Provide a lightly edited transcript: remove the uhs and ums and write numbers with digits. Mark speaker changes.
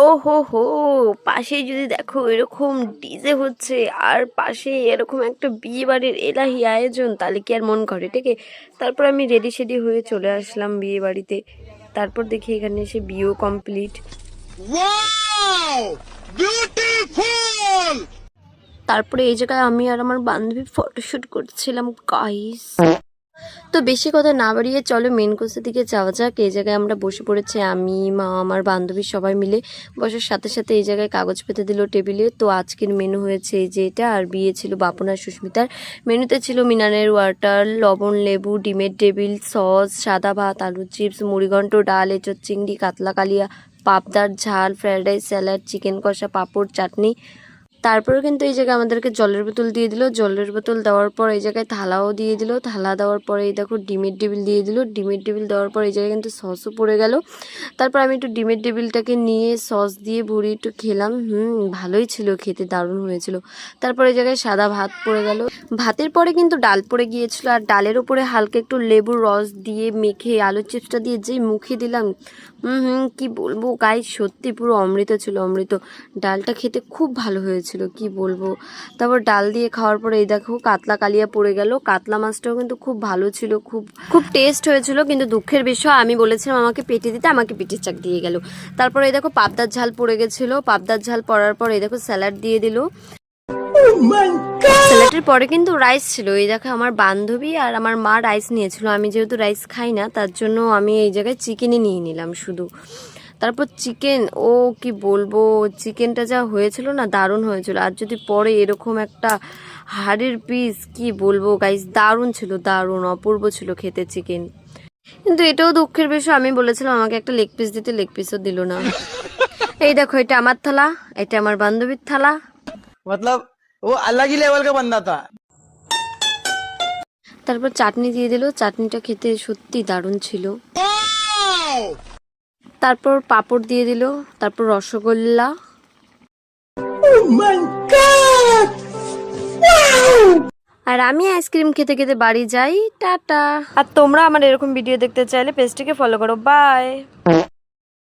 Speaker 1: ও হো হো, পাশে যদি দেখো এরকম ডিজে হচ্ছে আর পাশে এরকম একটা বিয়ে বাড়ির এলাহি আয়োজন, তাহলে কি আর মন করে টেকে? তারপর আমি রেডি সেডি হয়ে চলে আসলাম বিয়ে বাড়িতে। তারপর দেখি এখানে এসে বিয়েও কমপ্লিট। তারপরে এই জায়গায় আমি আর আমার বান্ধবী ফটোশুট করছিলাম গাইস। তো বেশি কথা না বাড়িয়ে চলো মেন কোর্সের দিকে যাওয়া যাক। এই জায়গায় আমরা বসে পড়েছি, আমি, মা, আমার বান্ধবী সবাই মিলে। বসার সাথে সাথে এই জায়গায় কাগজ পেতে দিল টেবিলে। তো আজকের মেনু হয়েছে এই যে এটা, আর বিয়ে ছিল বাপন আর সুস্মিতার। মেনুতে ছিল মিনারেল ওয়াটার, লবণ, লেবু, ডিমের টেবিল, সস, সাদা ভাত, আলু চিপস, মুড়িঘণ্ট, ডাল, এঁচোড় চিংড়ি, কাতলা কালিয়া, পাবদার ঝাল, ফ্রায়েড রাইস, স্যালাড, চিকেন কষা, পাঁপড়, চাটনি। তারপরে কিন্তু এই জায়গায় আমাদেরকে জলের বোতল দিয়ে দিল। জলের বোতল দেওয়ার পর এই জায়গায় থালাও দিয়ে দিল। থালা দেওয়ার পরে এই দেখো ডিমের টেবিল দিয়ে দিল। ডিমের টেবিল দেওয়ার পর এই জায়গায় কিন্তু সসও পড়ে গেল। তারপর আমি একটু ডিমের টেবিলটাকে নিয়ে সস দিয়ে ভরিয়ে একটু খেলাম। ভালোই ছিল খেতে, দারুণ হয়েছিল। তারপর এই জায়গায় সাদা ভাত পড়ে গেল। ভাতের পরে কিন্তু ডাল পড়ে গিয়েছিল, আর ডালের উপরে হালকা একটু লেবুর রস দিয়ে মেখে আলু চিপসটা দিয়ে যেই মুখে দিলাম, কি বলবো গাইস, সত্যি পুরো অমৃত ছিল, অমৃত। ডালটা খেতে খুব ভালো হয়েছিল, কি বলবো। তারপর ডাল দিয়ে খাওয়ার পরে এই দেখো কাতলা কালিয়া পড়ে গেল। কাতলা মাছটাও কিন্তু খুব ভালো ছিল, খুব খুব টেস্ট হয়েছিল। কিন্তু দুঃখের বিষয়, আমি বলেছিলাম আমাকে পেটে দিতে, আমাকে পেটের চাক দিয়ে গেল। তারপরে এই দেখো পাবদার ঝাল পড়ে গেছিলো। পাবদার ঝাল পড়ার পর এই দেখো স্যালাড দিয়ে দিল। স্যালাডের পরে কিন্তু রাইস ছিল। এই দেখো আমার বান্ধবী আর আমার মা রাইস নিয়েছিল। আমি যেহেতু রাইস খাই না, তার জন্য আমি এই জায়গায় চিকেনই নিয়ে নিলাম শুধু। তারপর চিকেন, ও কি বলবো, চিকেনটা যা হয়েছিল না, দারুণ হয়েছিল। আর যদি পরে এরকম একটা হাড়ের পিস, কি বলবো গাইস, দারুণ ছিল, দারুণ অপূর্ব ছিল খেতে চিকেন। কিন্তু এটাও দুঃখের বিষয়, আমি বলেছিলাম আমাকে একটা লেগ পিস দিতে, লেগ পিসও দিল না। এই দেখো এটা আমার থালা, এটা আমার বান্ধবীর থালা।
Speaker 2: मतलब वो अलग ही लेवल का बंदा था।
Speaker 1: তারপর চাটনি দিয়ে দিল। চাটনিটা খেতে সত্যি দারুণ ছিল। তারপর পাঁপড় দিয়ে দিল। তারপর রসগোল্লা। আর আমি আইসক্রিম খেতে খেতে বাড়ি যাই। টাটা। আর তোমরা আমার এরকম ভিডিও দেখতে চাইলে পেজটিকে ফলো করো। বাই।